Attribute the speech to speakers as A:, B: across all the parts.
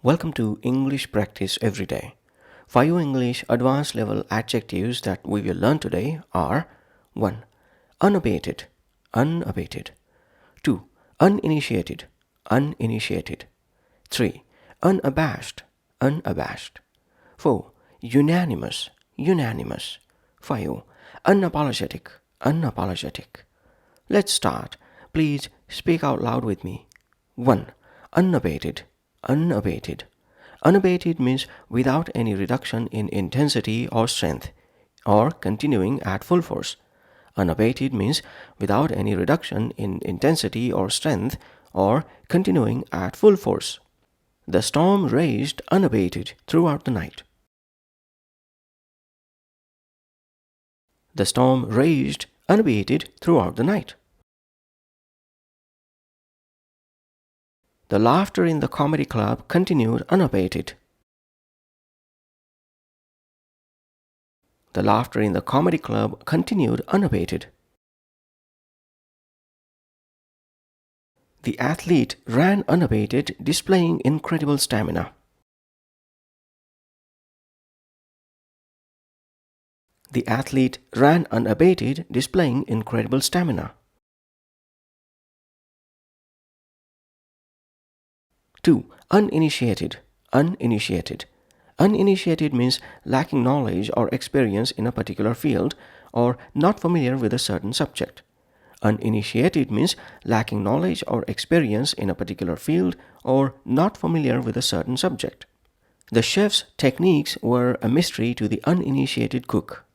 A: Welcome to English Practice Every Day. 5 English advanced level adjectives that we will learn today are 1. Unabated, unabated. 2. Uninitiated, uninitiated. 3. Unabashed, unabashed. 4. Unanimous, unanimous. 5. Unapologetic, unapologetic. Let's start. Please speak out loud with me. 1. Unabated, unabated. Unabated means without any reduction in intensity or strength, or continuing at full force. Unabated means without any reduction in intensity or strength, or continuing at full force. The storm raged unabated throughout the night. The storm raged unabated throughout the night. The laughter in the comedy club continued unabated. The laughter in the comedy club continued unabated. The athlete ran unabated, displaying incredible stamina. The athlete ran unabated, displaying incredible stamina. 2. Uninitiated, uninitiated. Uninitiated means lacking knowledge or experience in a particular field or not familiar with a certain subject. Uninitiated means lacking knowledge or experience in a particular field or not familiar with a certain subject. The chef's techniques were a mystery to the uninitiated cook.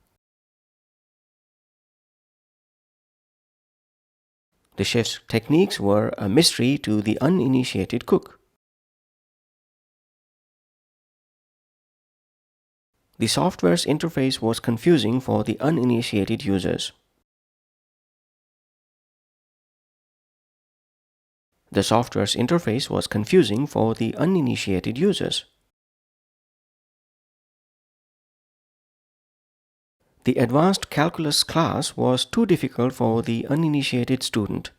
A: The chef's techniques were a mystery to the uninitiated cook. The software's interface was confusing for the uninitiated users. The software's interface was confusing for the uninitiated users. The advanced calculus class was too difficult for the uninitiated student.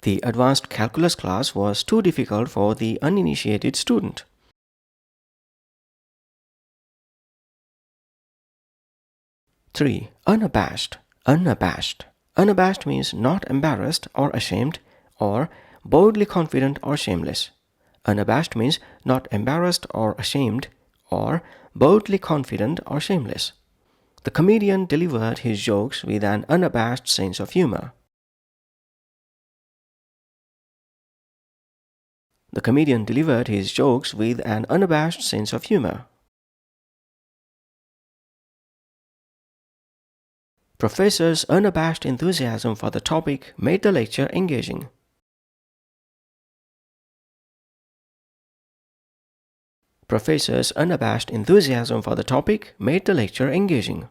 A: The advanced calculus class was too difficult for the uninitiated student. Three. Unabashed, unabashed. Unabashed means not embarrassed or ashamed, or boldly confident or shameless. Unabashed means not embarrassed or ashamed, or boldly confident or shameless. The comedian delivered his jokes with an unabashed sense of humor. The comedian delivered his jokes with an unabashed sense of humor. Professor's unabashed enthusiasm for the topic made the lecture engaging. Professor's unabashed enthusiasm for the topic made the lecture engaging.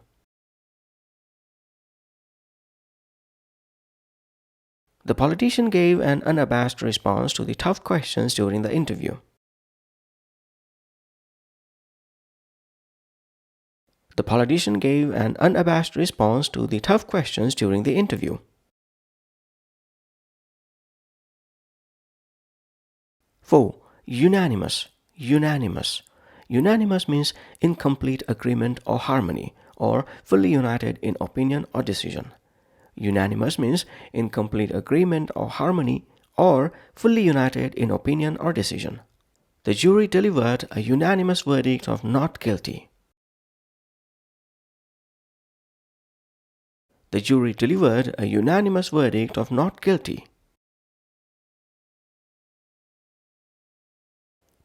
A: The politician gave an unabashed response to the tough questions during the interview. The politician gave an unabashed response to the tough questions during the interview. Four. Unanimous, unanimous. Unanimous means in complete agreement or harmony, or fully united in opinion or decision. Unanimous means in complete agreement or harmony, or fully united in opinion or decision. The jury delivered a unanimous verdict of not guilty. The jury delivered a unanimous verdict of not guilty.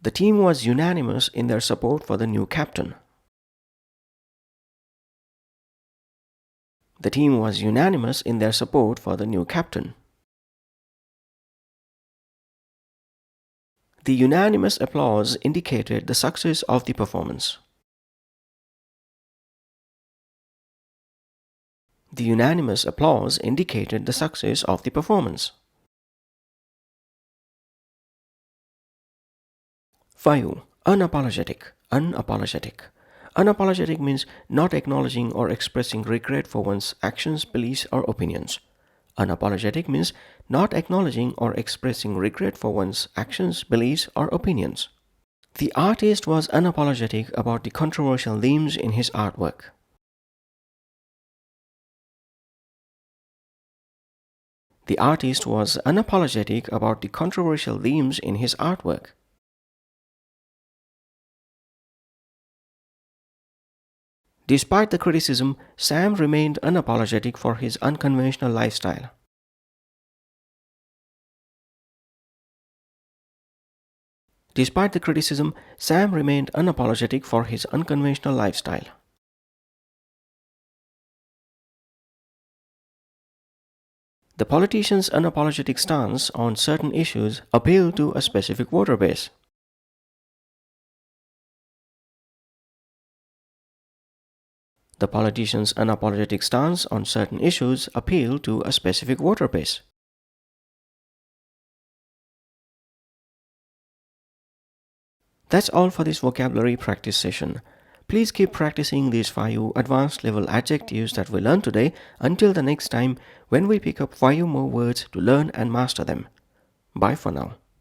A: The team was unanimous in their support for the new captain. The team was unanimous in their support for the new captain. The unanimous applause indicated the success of the performance. The unanimous applause indicated the success of the performance. 5. Unapologetic, unapologetic. Unapologetic means not acknowledging or expressing regret for one's actions, beliefs, or opinions. Unapologetic means not acknowledging or expressing regret for one's actions, beliefs, or opinions. The artist was unapologetic about the controversial themes in his artwork. The artist was unapologetic about the controversial themes in his artwork. Despite the criticism, Sam remained unapologetic for his unconventional lifestyle. Despite the criticism, Sam remained unapologetic for his unconventional lifestyle. The politician's unapologetic stance on certain issues appealed to a specific voter base. The politician's unapologetic stance on certain issues appealed to a specific voter base. That's all for this vocabulary practice session. Please keep practicing these 5 advanced level adjectives that we learned today until the next time when we pick up 5 more words to learn and master them. Bye for now.